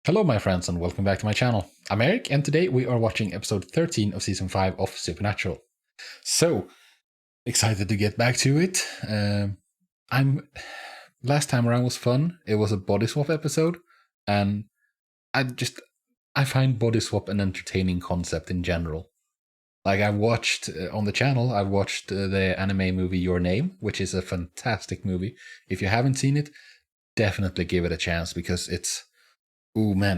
Hello my friends and welcome back to my channel. I'm Eric and today we are watching episode 13 of season 5 of Supernatural. So, excited to get back to it. Last time around was fun. It was a body swap episode and I find body swap an entertaining concept in general. Like I've watched on the channel, I've watched the anime movie Your Name, which is a fantastic movie. If you haven't seen it, definitely give it a chance because it's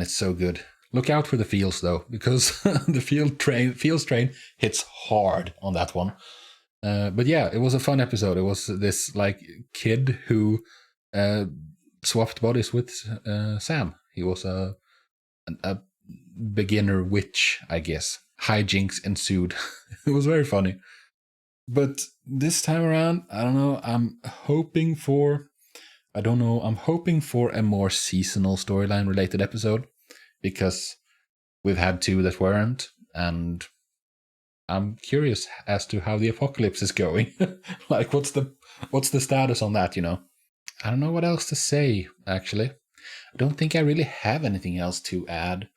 so good. Look out for the feels though, because the feels train hits hard on that one. But yeah, it was a fun episode. It was this like kid who swapped bodies with Sam. He was a beginner witch, I guess. Hijinks ensued. It was very funny. But this time around, I don't know. I'm hoping for a more seasonal storyline related episode because we've had two that weren't, and I'm curious as to how the apocalypse is going. Like, what's the status on that, you know? I don't know what else to say, actually. I don't think I really have anything else to add.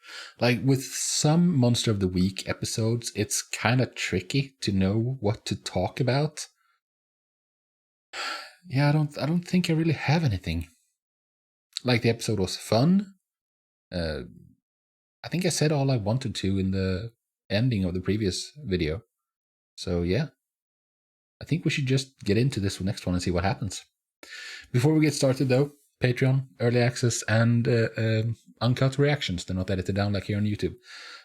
Like, with some Monster of the Week episodes, it's kind of tricky to know what to talk about. Yeah, I don't think I really have anything. Like, the episode was fun. I think I said all I wanted to in the ending of the previous video. So yeah, I think we should just get into this next one and see what happens. Before we get started though, Patreon, early access, and uncut reactions. They're not edited down like here on YouTube.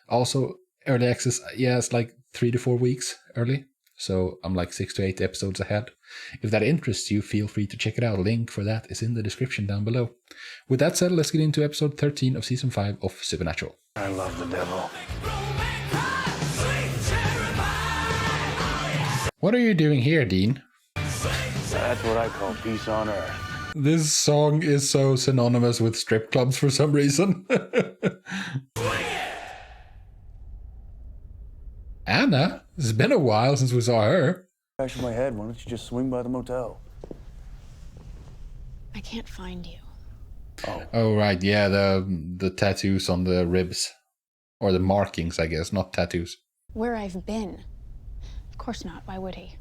Also, early access, yeah, it's like 3 to 4 weeks early. So I'm like 6 to 8 episodes ahead. If that interests you, feel free to check it out. Link for that is in the description down below. With that said, let's get into episode 13 of season 5 of Supernatural. I love the devil. What are you doing here, Dean? That's what I call peace on earth. This song is so synonymous with strip clubs for some reason. Anna? It's been a while since we saw her. Back of my head, why don't you just swing by the motel? I can't find you. Oh right, yeah, the tattoos on the ribs. Or the markings, I guess, not tattoos. Where I've been. Of course not, why would he?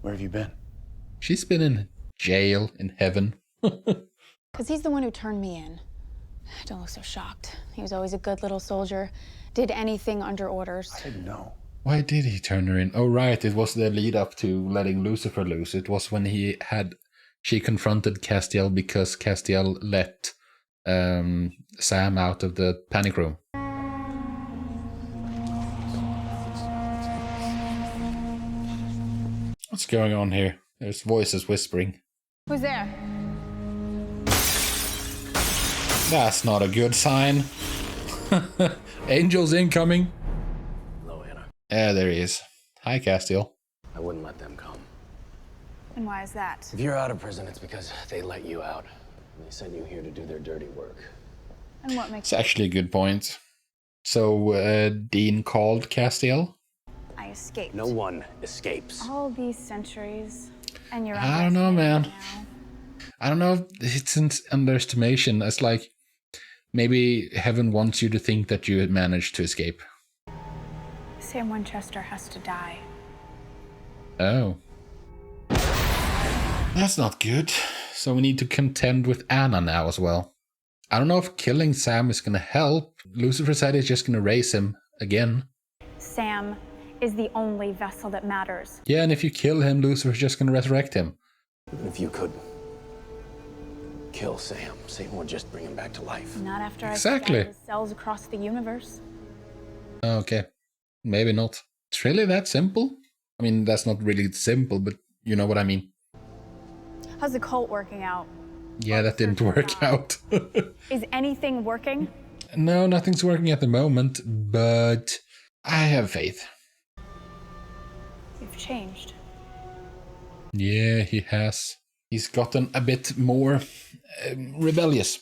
Where have you been? She's been in jail in heaven. Because he's the one who turned me in. Don't look so shocked. He was always a good little soldier. Did anything under orders. I didn't know. Why did he turn her in? Oh right, it was the lead up to letting Lucifer loose. It was when she confronted Castiel because Castiel let Sam out of the panic room. What's going on here? There's voices whispering. Who's there? That's not a good sign. Angels incoming. Hello, Anna. Yeah, there he is. Hi, Castiel. I wouldn't let them come. And why is that? If you're out of prison, it's because they let you out. They sent you here to do their dirty work. And what makes It's actually a good point. So, Dean called Castiel? I escaped? No one escapes. All these centuries, and you're I don't know, man. now. I don't know if it's an underestimation. It's like, maybe heaven wants you to think that you had managed to escape. Sam Winchester has to die. Oh. That's not good. So we need to contend with Anna now as well. I don't know if killing Sam is gonna help. Lucifer said he's just gonna raise him again. Sam is the only vessel that matters. Yeah, and if you kill him, Lucifer's just gonna resurrect him. Even if you could kill Sam, Satan would just bring him back to life. Not after Exactly. I've scattered his cells across the universe. Okay. Maybe not. It's really that simple? I mean, that's not really simple, but you know what I mean. How's the cult working out? Yeah, that didn't work out. Is anything working? No, nothing's working at the moment, but I have faith. You've changed. Yeah, he has. He's gotten a bit more rebellious.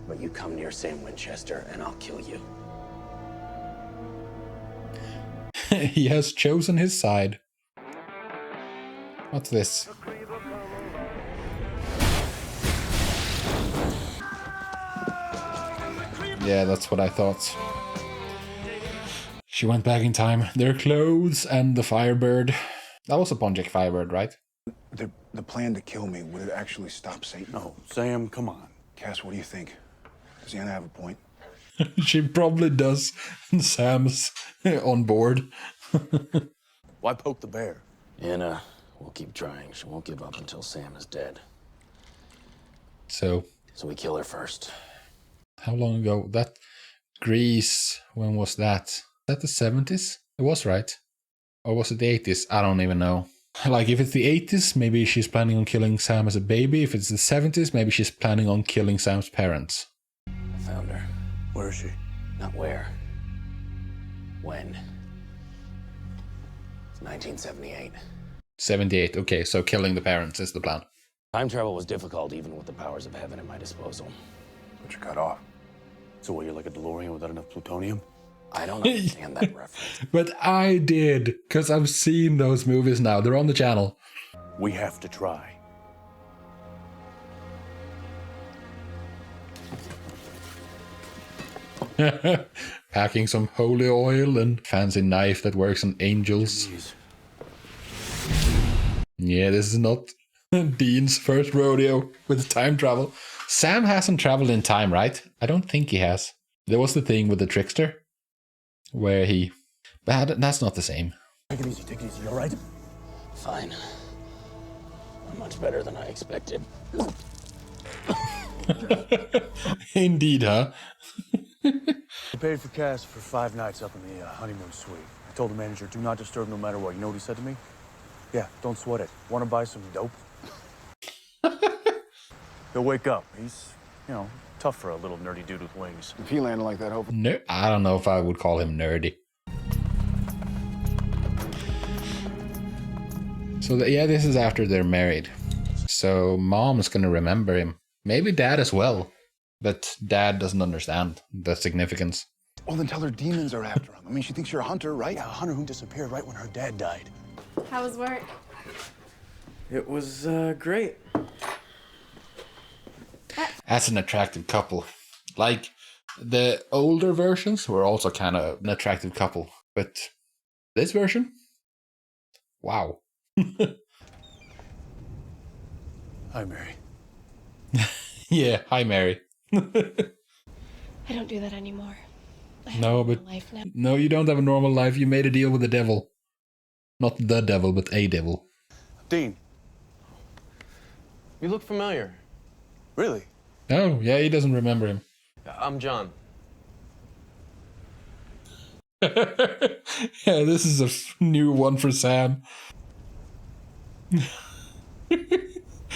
But you come near Sam Winchester and I'll kill you. He has chosen his side. What's this? Yeah, that's what I thought. She went back in time. Their clothes and the Firebird. That was a Project Firebird, right? The plan to kill me, would it actually stop Satan? No, Sam, come on. Cass, what do you think? Does Anna have a point? She probably does. Sam's on board. Why poke the bear? Anna will keep trying. She won't give up until Sam is dead. So we kill her first. how long ago? That Grease, when was that? Is that the 70s? It was, right? Or was it the 80s? I don't even know. Like, if it's the 80s, maybe she's planning on killing Sam as a baby. If it's the 70s, maybe she's planning on killing Sam's parents. I found her. Where is she? Not where. When. It's 1978. 78, okay, so killing the parents is the plan. Time travel was difficult even with the powers of heaven at my disposal. But you cut off. So what, you're like a DeLorean without enough plutonium? I don't understand that reference. But I did, because I've seen those movies now. They're on the channel. We have to try. Packing some holy oil and fancy knife that works on angels. Jeez. Yeah, this is not Dean's first rodeo with time travel. Sam hasn't traveled in time, right? I don't think he has. There was the thing with the trickster, where he... But that's not the same. Take it easy, you all right? Fine. Much better than I expected. Indeed, huh? I paid for Cass for 5 nights up in the honeymoon suite. I told the manager, do not disturb no matter what. You know what he said to me? Yeah, don't sweat it. Want to buy some dope? He'll wake up. He's, you know, tough for a little nerdy dude with wings. If he landed like that, hopefully. No, I don't know if I would call him nerdy. So, yeah, this is after they're married. So, mom's gonna remember him. Maybe dad as well. But dad doesn't understand the significance. Well, then tell her demons are after him. I mean, she thinks you're a hunter, right? Yeah, a hunter who disappeared right when her dad died. How was work? It was great. That's an attractive couple. Like, the older versions were also kind of an attractive couple. But this version? Wow. Hi, Mary. Yeah, hi, Mary. I don't do that anymore. I have No, a but life now. no, you don't have a normal life. You made a deal with the devil. Not the devil, but a devil. Dean. You look familiar. Really? Oh, yeah, he doesn't remember him. I'm John. Yeah, this is a new one for Sam.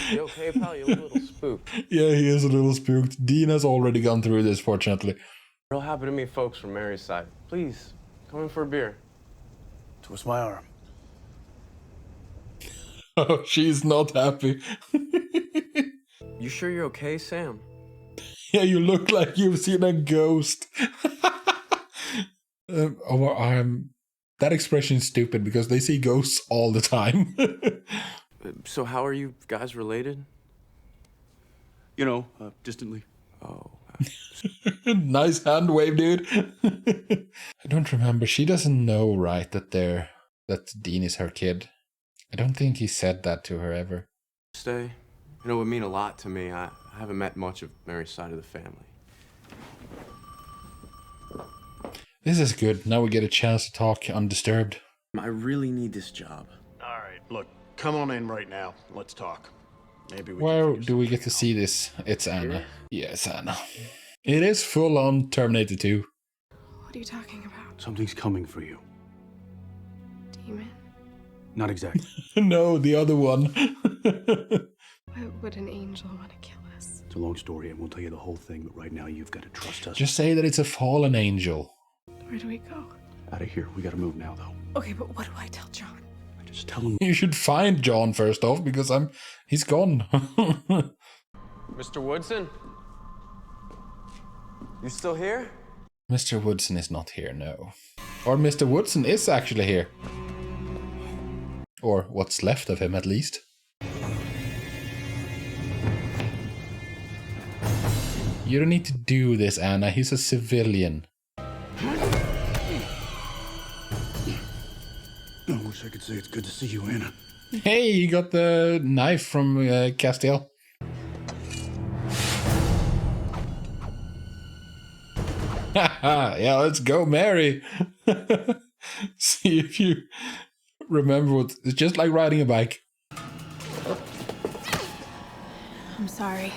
You okay, pal? You look a little spooked. Yeah, he is a little spooked. Dean has already gone through this, fortunately. Real happy to meet folks from Mary's side. Please, come in for a beer. Twist my arm. Oh, she's not happy. You sure you're okay, Sam? Yeah, you look like you've seen a ghost. That expression is stupid because they see ghosts all the time. So how are you guys related? You know, distantly. Oh. Nice hand wave, dude. I don't remember. She doesn't know, right, that Dean is her kid. I don't think he said that to her ever. Stay. You know, it would mean a lot to me. I haven't met much of Mary's side of the family. This is good. Now we get a chance to talk undisturbed. I really need this job. All right, look, come on in right now. Let's talk. Maybe we Where can figure do we something get to out. see this? It's Anna. Yeah, it's Anna. It is full on Terminator 2. What are you talking about? Something's coming for you. Demon? Not exactly. No, the other one. Why would an angel want to kill us? It's a long story. I won't tell you the whole thing, but right now you've got to trust us. Just say that it's a fallen angel. Where do we go? Out of here. We got to move now, though. Okay, but what do I tell John? Just tell him. You should find John first off, because he's gone. Mr. Woodson? You still here? Mr. Woodson is not here, no. Or Mr. Woodson is actually here. Or what's left of him, at least. You don't need to do this, Anna. He's a civilian. I wish I could say it's good to see you, Anna. Hey, you got the knife from Castiel. Yeah, let's go, Mary. See if you remember what it's just like riding a bike. I'm sorry.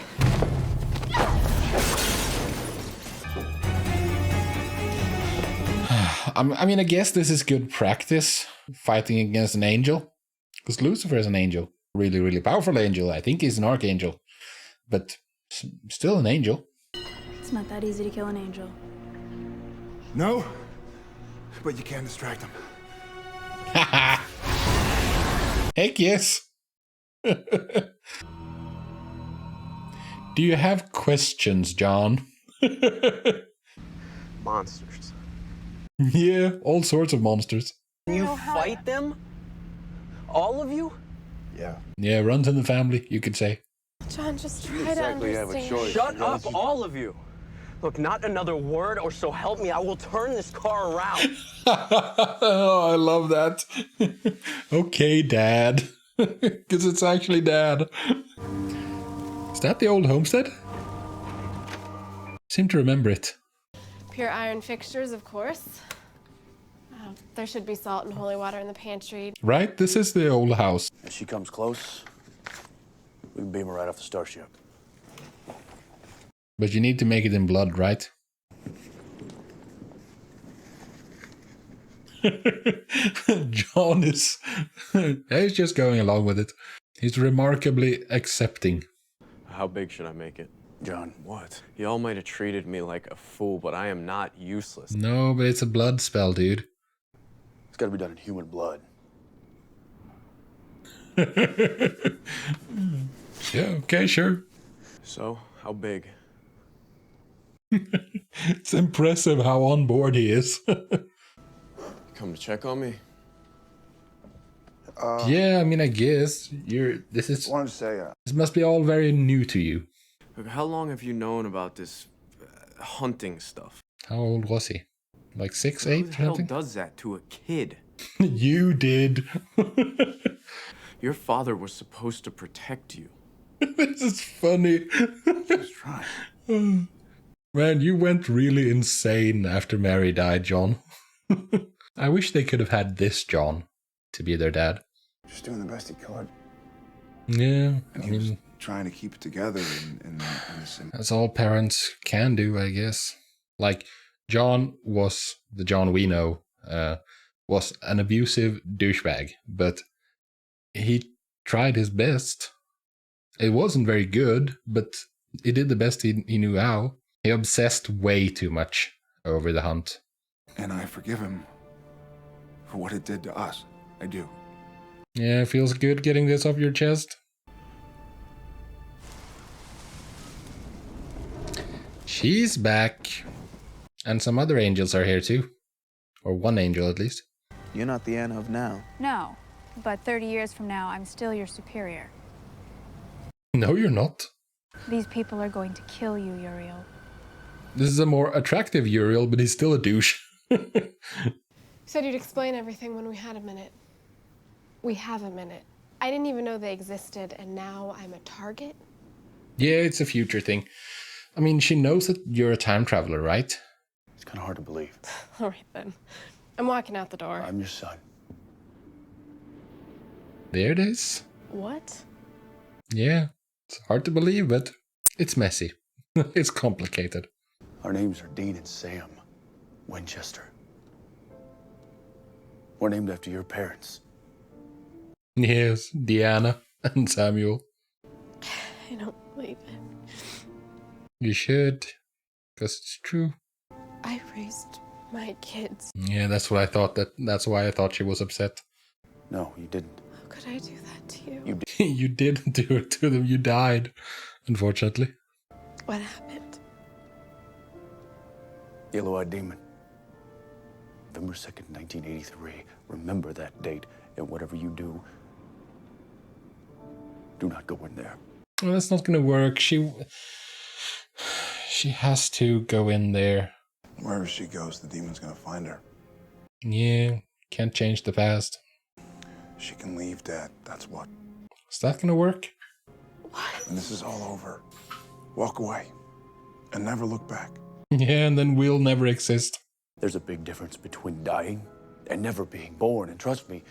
I mean, I guess this is good practice, fighting against an angel. Because Lucifer is an angel. Really, really powerful angel. I think he's an archangel. But still an angel. It's not that easy to kill an angel. No, but you can distract him. Heck yes. Do you have questions, John? Monsters. Yeah, all sorts of monsters. You fight them? All of you? Yeah. Yeah, runs in the family, you could say. John, just try to understand. Shut up, all of you. Look, not another word, or so help me, I will turn this car around. Oh, I love that. Okay, Dad. Because it's actually Dad. Is that the old homestead? Seem to remember it. Pure iron fixtures, of course. There should be salt and holy water in the pantry. Right? This is the old house. If she comes close, we can beam her right off the starship. But you need to make it in blood, right? John is... he's just going along with it. He's remarkably accepting. How big should I make it? John. What? Y'all might have treated me like a fool, but I am not useless. No, but it's a blood spell, dude. It's got to be done in human blood. Yeah, okay, sure. So, how big? It's impressive how on board he is. Come to check on me? Yeah, I mean, I guess this is... I wanted to say, This must be all very new to you. Look, how long have you known about this hunting stuff? How old was he? Like 6, Who 8 the or hell something? does that to a kid? You did. Your father was supposed to protect you. This is funny. just trying. Man, you went really insane after Mary died, John. I wish they could have had this John to be their dad. Just doing the best he could. Yeah, And I he was mean, trying to keep it together in this. that's all parents can do, I guess. Like, John was, the John we know, was an abusive douchebag, but he tried his best. It wasn't very good, but he did the best he knew how. He obsessed way too much over the hunt. And I forgive him for what it did to us. I do. Yeah, it feels good getting this off your chest. She's back. And some other angels are here too. Or one angel at least. You're not the Anna of now. No, but 30 years from now, I'm still your superior. No, you're not. These people are going to kill you, Uriel. This is a more attractive Uriel, but he's still a douche. You said you'd explain everything when we had a minute. We have a minute. I didn't even know they existed, and now I'm a target? Yeah, it's a future thing. I mean, she knows that you're a time traveler, right? It's kind of hard to believe. All right, then. I'm walking out the door. I'm your son. There it is. What? Yeah, it's hard to believe, but it's messy. It's complicated. Our names are Dean and Sam Winchester. We're named after your parents. Yes, Deanna and Samuel. I don't believe it. You should, because it's true. I raised my kids. Yeah, that's what I thought. That's why I thought she was upset. No, you didn't. How could I do that to you? You did. You didn't do it to them. You died, unfortunately. What happened? Yellow-eyed demon. November 2nd, 1983. Remember that date, and whatever you do, do not go in there. Well, that's not gonna work. She has to go in there. Wherever she goes, the demon's gonna find her. Yeah, can't change the past. She can leave, Dad. That's what. Is that gonna work? When this is all over, walk away and never look back. Yeah, and then we'll never exist. There's a big difference between dying and never being born, and trust me,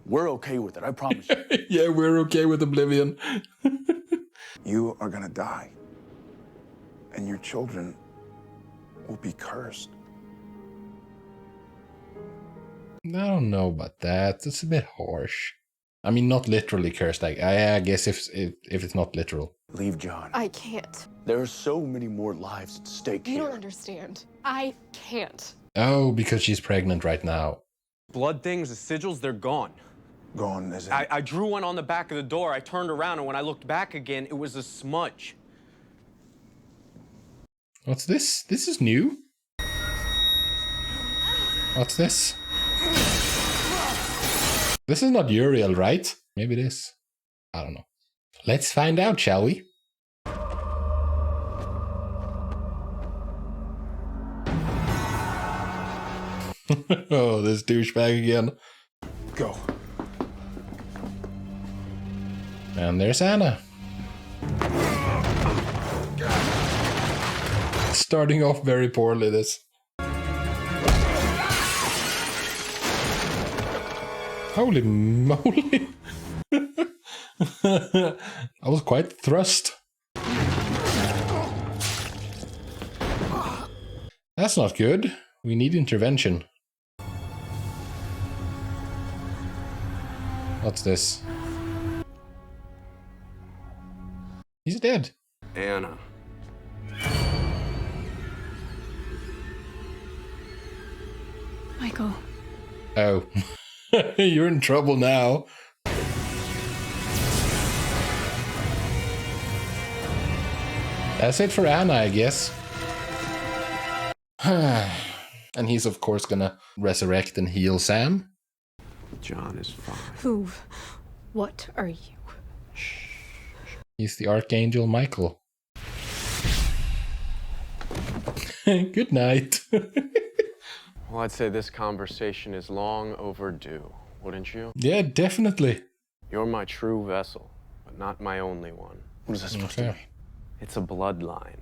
we're okay with it, I promise you. Yeah, we're okay with oblivion. You are gonna die, and your children will be cursed. I don't know about that. It's a bit harsh. I mean, not literally cursed. I guess if it's not literal. Leave John. I can't. There are so many more lives at stake You here. don't understand. I can't. Oh, because she's pregnant right now. Blood things, the sigils, they're gone. Gone as in... I drew one on the back of the door. I turned around, and when I looked back again, it was a smudge. What's this? This is new. What's this? This is not Uriel, right? Maybe it is. I don't know. Let's find out, shall we? Oh, this douchebag again. Go. And there's Anna. Starting off very poorly, this. Holy moly. I was quite thrust. That's not good. We need intervention. What's this? He's dead. Anna. Michael. Oh. You're in trouble now. That's it for Anna, I guess. And he's of course gonna resurrect and heal Sam. John is fine. Who? What are you? He's the Archangel Michael. Good night. Well, I'd say this conversation is long overdue, wouldn't you? Yeah, definitely. You're my true vessel, but not my only one. What is that supposed to mean? It's a bloodline.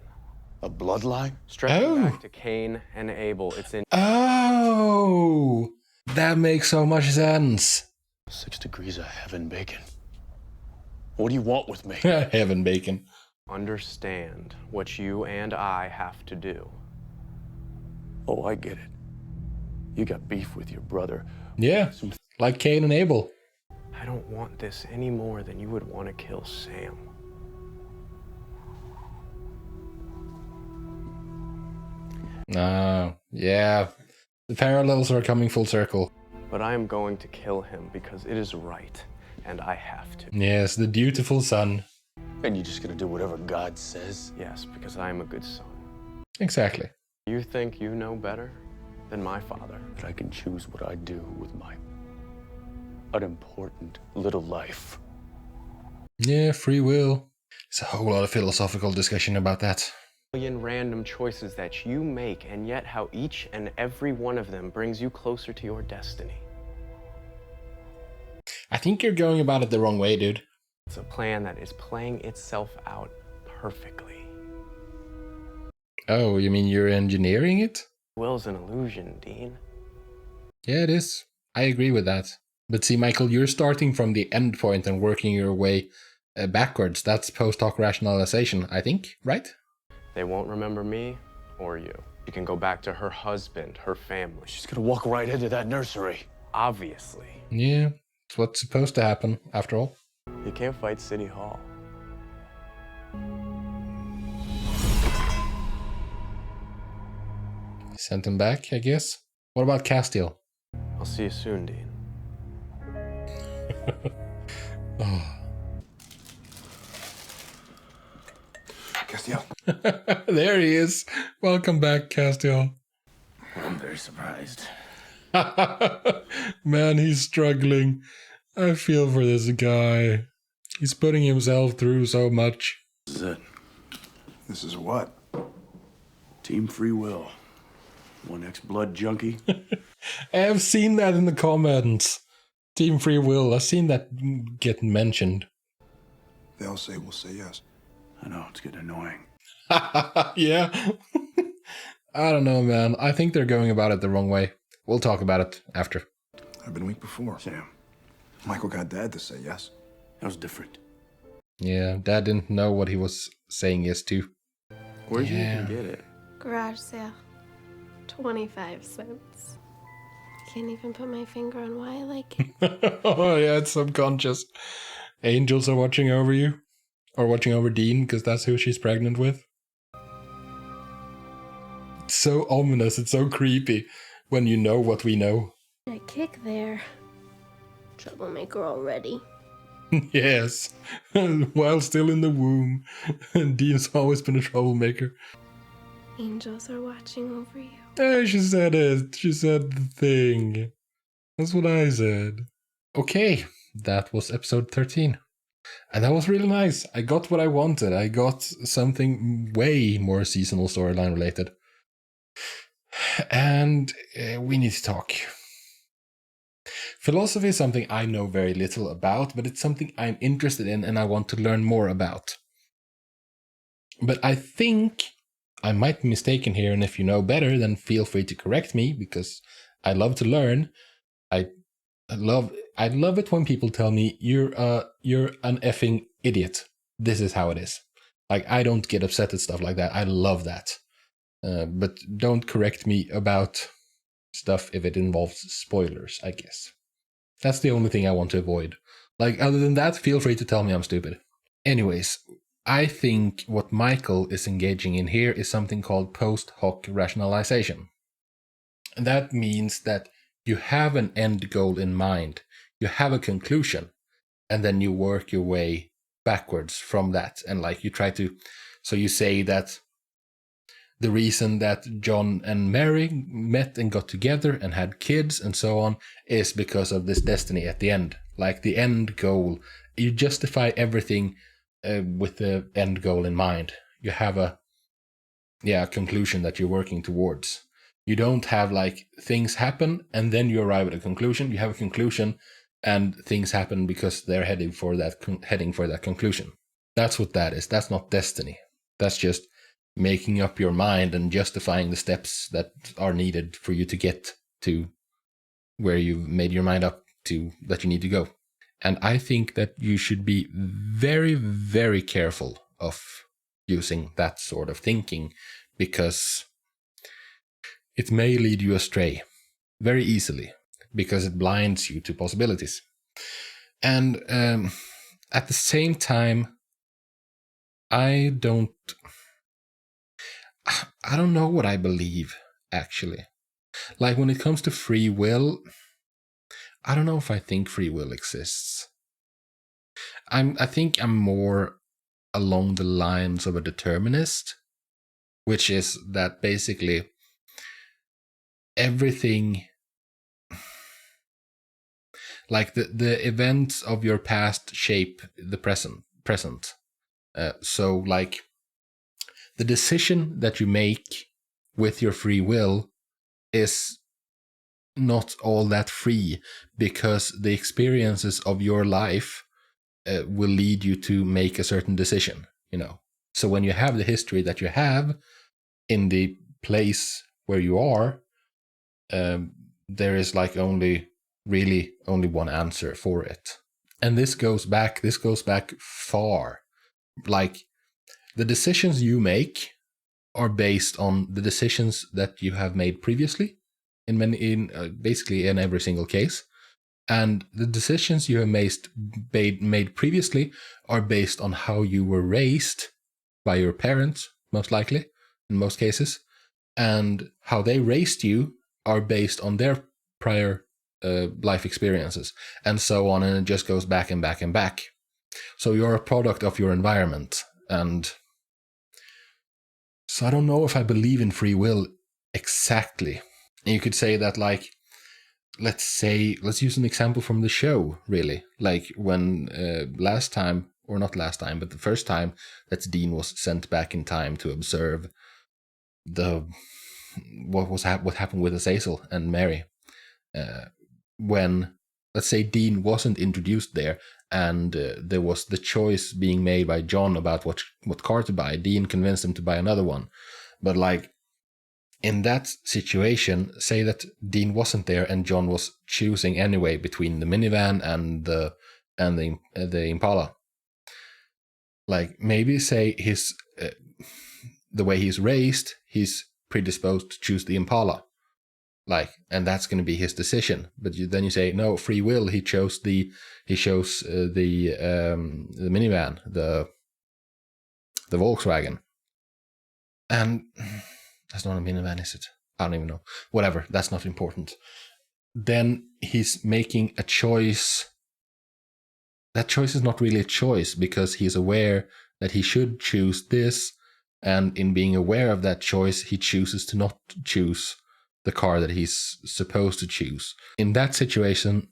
A bloodline? Stretching back to Cain and Abel. It's in... Oh, that makes so much sense. 6 degrees of heaven bacon. What do you want with me? Heaven bacon. Understand what you and I have to do. Oh, I get it. You got beef with your brother. Yeah, like Cain and Abel. I don't want this any more than you would want to kill Sam. Yeah. The parallels are coming full circle. But I am going to kill him because it is right, and I have to. Yes, the dutiful son. And you're just gonna do whatever God says? Yes, because I am a good son. Exactly. You think you know better than my father? That I can choose what I do with my unimportant little life. Yeah, free will. There's a whole lot of philosophical discussion about that. Million random choices that you make, and yet how each and every one of them brings you closer to your destiny. I think you're going about it the wrong way, dude. It's a plan that is playing itself out perfectly. Oh, you mean you're engineering it? Will's an illusion, Dean. Yeah, it is. I agree with that. But see, Michael, you're starting from the end point and working your way backwards. That's post hoc rationalization, I think, right? They won't remember me or you. You can go back to her husband, her family. She's gonna walk right into that nursery. Obviously. Yeah, it's what's supposed to happen, after all. You can't fight City Hall. Sent him back, I guess. What about Castiel? I'll see you soon, Dean. Oh. Castiel. There he is. Welcome back, Castiel. I'm very surprised. Man, he's struggling. I feel for this guy. He's putting himself through so much. This is it. This is what? Team Free Will. One ex-blood junkie. I've seen that in the comments. Team Free Will. I've seen that get mentioned. They'll say we'll say yes. I know, it's getting annoying. Yeah. I don't know, man. I think they're going about it the wrong way. We'll talk about it after. I've been weak before. Sam, Michael got Dad to say yes. that was different. Yeah, Dad didn't know what he was saying yes to. Where'd you even get it? Garage sale. 25 cents. Can't even put my finger on why I like it. Oh, yeah, it's subconscious. Angels are watching over you. Or watching over Dean, because that's who she's pregnant with. It's so ominous, it's so creepy when you know what we know. A kick there. Troublemaker already. Yes, while still in the womb. Dean's always been a troublemaker. Angels are watching over you. Oh, she said it. She said the thing. That's what I said. Okay, that was episode 13. And that was really nice. I got what I wanted. I got something way more seasonal storyline related. And we need to talk. Philosophy is something I know very little about, but it's something I'm interested in and I want to learn more about. But I think I might be mistaken here, and if you know better, then feel free to correct me, because I love to learn. I love it when people tell me you're an effing idiot. This is how it is. Like, I don't get upset at stuff like that. I love that. But don't correct me about stuff if it involves spoilers, I guess. That's the only thing I want to avoid. Like, other than that, feel free to tell me I'm stupid. Anyways, I think what Michael is engaging in here is something called post hoc rationalization. And that means that you have an end goal in mind, you have a conclusion, and then you work your way backwards from that. And like you try to, so you say that the reason that John and Mary met and got together and had kids and so on is because of this destiny at the end. Like the end goal, you justify everything with the end goal in mind. You have a conclusion that you're working towards. You don't have like things happen and then you arrive at a conclusion. You have a conclusion and things happen because they're heading for that conclusion. That's what that is. That's not destiny. That's just making up your mind and justifying the steps that are needed for you to get to where you've made your mind up to that you need to go. And I think that you should be very, very careful of using that sort of thinking, because it may lead you astray very easily, because it blinds you to possibilities. And at the same time, I don't know what I believe, actually. Like, when it comes to free will, I don't know if I think free will exists. I think I'm more along the lines of a determinist, which is that basically everything, like the events of your past shape the present. So like the decision that you make with your free will is not all that free, because the experiences of your life will lead you to make a certain decision, you know. So when you have the history that you have in the place where you are, there is like only one answer for it. And this goes back far. Like, the decisions you make are based on the decisions that you have made previously basically in every single case. And the decisions you have made previously are based on how you were raised by your parents, most likely, in most cases. And how they raised you are based on their prior life experiences, and so on. And it just goes back and back and back. So you're a product of your environment. And so I don't know if I believe in free will exactly. And you could say that, like, let's use an example from the show, really. Like when the first time that Dean was sent back in time to observe what happened with Azazel and Mary, when, let's say, Dean wasn't introduced there, and there was the choice being made by John about what car to buy. Dean convinced him to buy another one, but like in that situation, say that Dean wasn't there and John was choosing anyway between the minivan and the Impala. Like maybe say his the way he's raised, he's predisposed to choose the Impala. Like, and that's going to be his decision. But then you say no, free will. He chose the minivan, the Volkswagen, and that's not a minivan, is it? I don't even know. Whatever, that's not important. Then he's making a choice. That choice is not really a choice because he's aware that he should choose this, and in being aware of that choice, he chooses to not choose the car that he's supposed to choose. In that situation,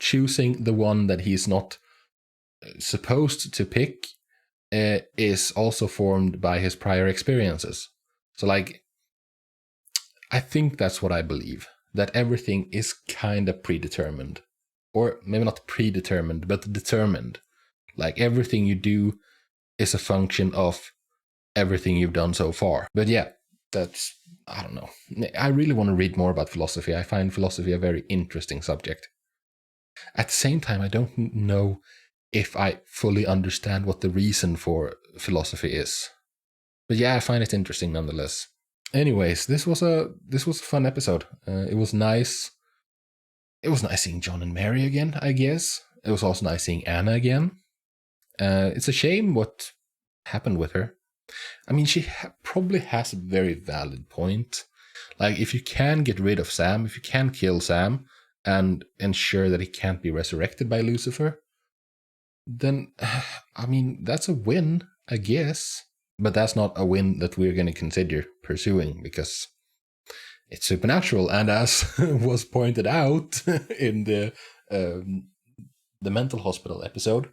choosing the one that he's not supposed to pick is also formed by his prior experiences. So like, I think that's what I believe, that everything is kind of predetermined. Or maybe not predetermined, but determined. Like everything you do is a function of everything you've done so far. But yeah, that's, I don't know. I really want to read more about philosophy. I find philosophy a very interesting subject. At the same time, I don't know if I fully understand what the reason for philosophy is. But yeah, I find it interesting nonetheless. Anyways, this was a fun episode. It was nice. It was nice seeing John and Mary again, I guess. It was also nice seeing Anna again. It's a shame what happened with her. I mean, she probably has a very valid point. Like, if you can get rid of Sam, if you can kill Sam and ensure that he can't be resurrected by Lucifer, then, I mean, that's a win, I guess. But that's not a win that we're going to consider pursuing because it's supernatural. And as was pointed out in the mental hospital episode,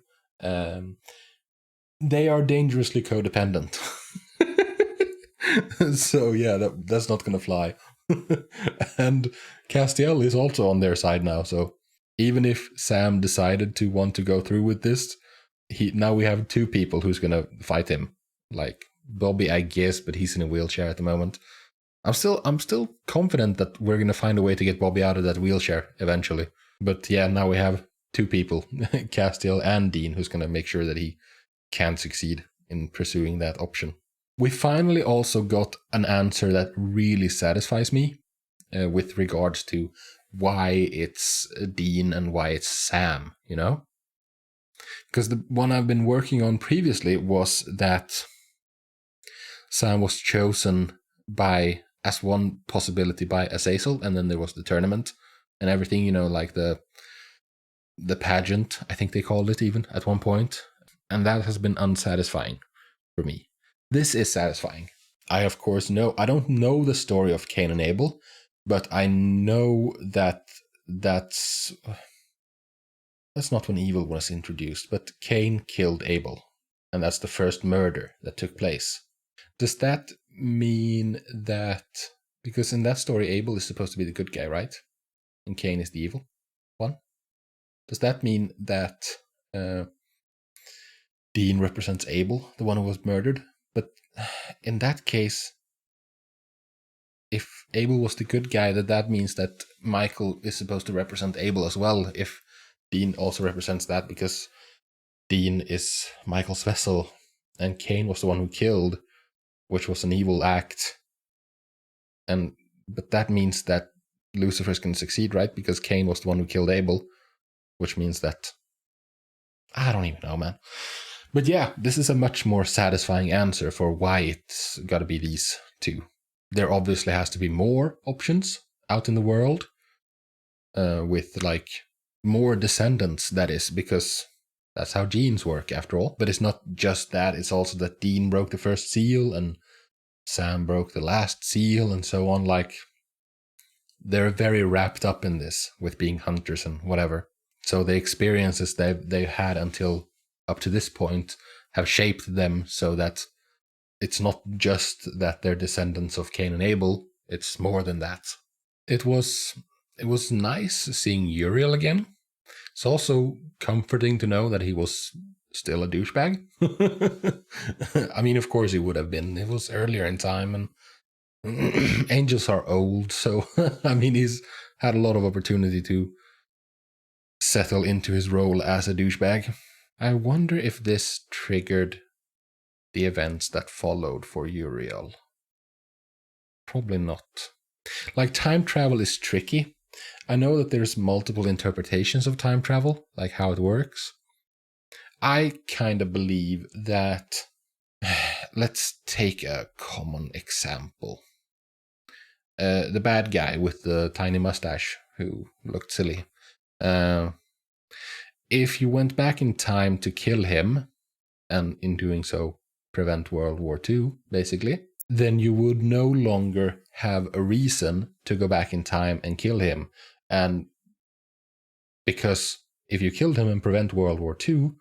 they are dangerously codependent. So yeah, that's not gonna fly. And Castiel is also on their side now, so even if Sam decided to want to go through with this, now we have two people who's gonna fight him. Like Bobby, I guess, but he's in a wheelchair at the moment. I'm still confident that we're gonna find a way to get Bobby out of that wheelchair eventually. But yeah, now we have two people, Castiel and Dean, who's gonna make sure that he can succeed in pursuing that option. We finally also got an answer that really satisfies me with regards to why it's Dean and why it's Sam, you know? Because the one I've been working on previously was that Sam was chosen as one possibility by Azazel, and then there was the tournament and everything, you know, like the pageant, I think they called it even at one point. And that has been unsatisfying for me. This is satisfying. I, of course, I don't know the story of Cain and Abel, but I know that that's not when evil was introduced, but Cain killed Abel. And that's the first murder that took place. Does that mean that, because in that story, Abel is supposed to be the good guy, right? And Cain is the evil one? Does that mean that Dean represents Abel, the one who was murdered? But in that case, if Abel was the good guy, that means that Michael is supposed to represent Abel as well, if Dean also represents that, because Dean is Michael's vessel, and Cain was the one who killed, which was an evil act. But that means that Lucifer's can succeed, right? Because Cain was the one who killed Abel, which means that... I don't even know, man. But yeah, this is a much more satisfying answer for why it's got to be these two. There obviously has to be more options out in the world with like more descendants, that is, because that's how genes work after all. But it's not just that, it's also that Dean broke the first seal and Sam broke the last seal and so on. Like, they're very wrapped up in this with being hunters and whatever. So the experiences they've had until up to this point have shaped them so that it's not just that they're descendants of Cain and Abel, it's more than that. It was nice seeing Uriel again. It's also comforting to know that he was still a douchebag. I mean, of course he would have been. It was earlier in time, and angels are old, so I mean, he's had a lot of opportunity to settle into his role as a douchebag. I wonder if this triggered the events that followed for Uriel. Probably not. Like, time travel is tricky. I know that there's multiple interpretations of time travel, like how it works. I kind of believe that... Let's take a common example. The bad guy with the tiny mustache who looked silly. If you went back in time to kill him, and in doing so prevent World War II, basically, then you would no longer have a reason to go back in time and kill him. And because if you killed him and prevent World War II,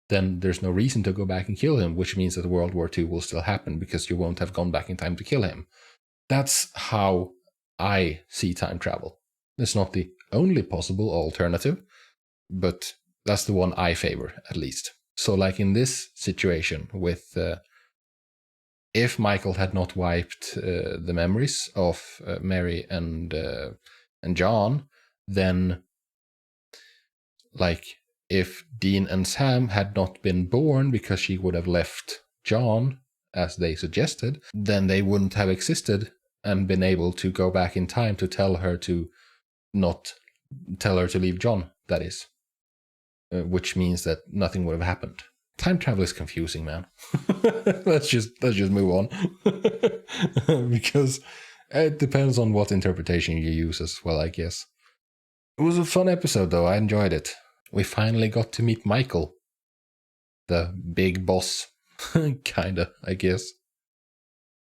then there's no reason to go back and kill him, which means that World War II will still happen because you won't have gone back in time to kill him. That's how I see time travel. It's not the only possible alternative, but that's the one I favor, at least. So like in this situation with... if Michael had not wiped the memories of Mary and John, then, like, if Dean and Sam had not been born because she would have left John, as they suggested, then they wouldn't have existed and been able to go back in time to tell her to leave John, that is. Which means that nothing would have happened. Time travel is confusing, man. let's just move on. Because it depends on what interpretation you use as well, I guess. It was a fun episode, though. I enjoyed it. We finally got to meet Michael. The big boss. Kinda, I guess.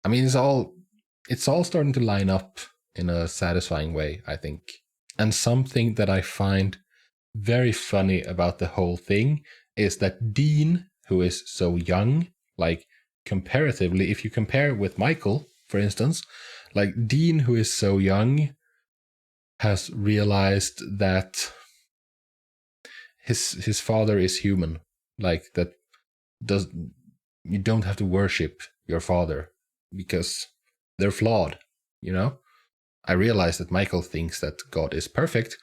I mean, it's all starting to line up in a satisfying way, I think. And something that I find very funny about the whole thing is that Dean, who is so young, like comparatively, if you compare with Michael, for instance, like Dean, who is so young, has realized that his father is human. Like, that you don't have to worship your father because they're flawed, you know? I realize that Michael thinks that God is perfect,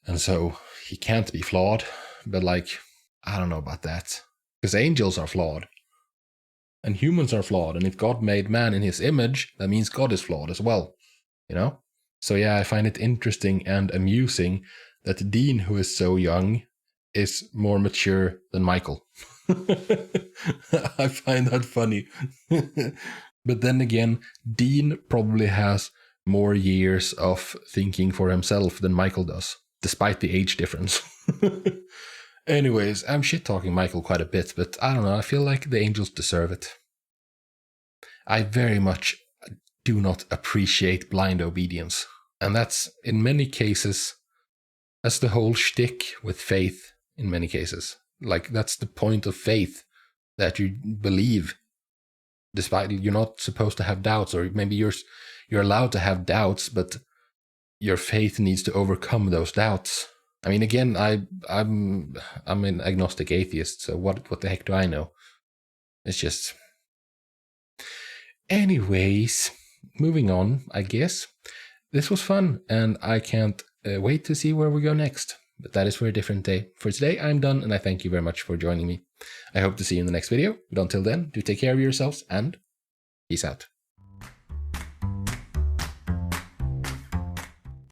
and so he can't be flawed, but like, I don't know about that. Because angels are flawed. And humans are flawed. And if God made man in his image, that means God is flawed as well. You know? So yeah, I find it interesting and amusing that Dean, who is so young, is more mature than Michael. I find that funny. But then again, Dean probably has more years of thinking for himself than Michael does, despite the age difference. Anyways, I'm shit-talking Michael quite a bit, but I don't know, I feel like the angels deserve it. I very much do not appreciate blind obedience. And that's, in many cases, that's the whole shtick with faith, in many cases. Like, that's the point of faith, that you believe, despite you're not supposed to have doubts, or maybe you're allowed to have doubts, but your faith needs to overcome those doubts. I mean, again, I'm an agnostic atheist, so what the heck do I know? It's just... Anyways, moving on, I guess. This was fun, and I can't wait to see where we go next. But that is for a different day. For today, I'm done, and I thank you very much for joining me. I hope to see you in the next video, but until then, do take care of yourselves, and peace out.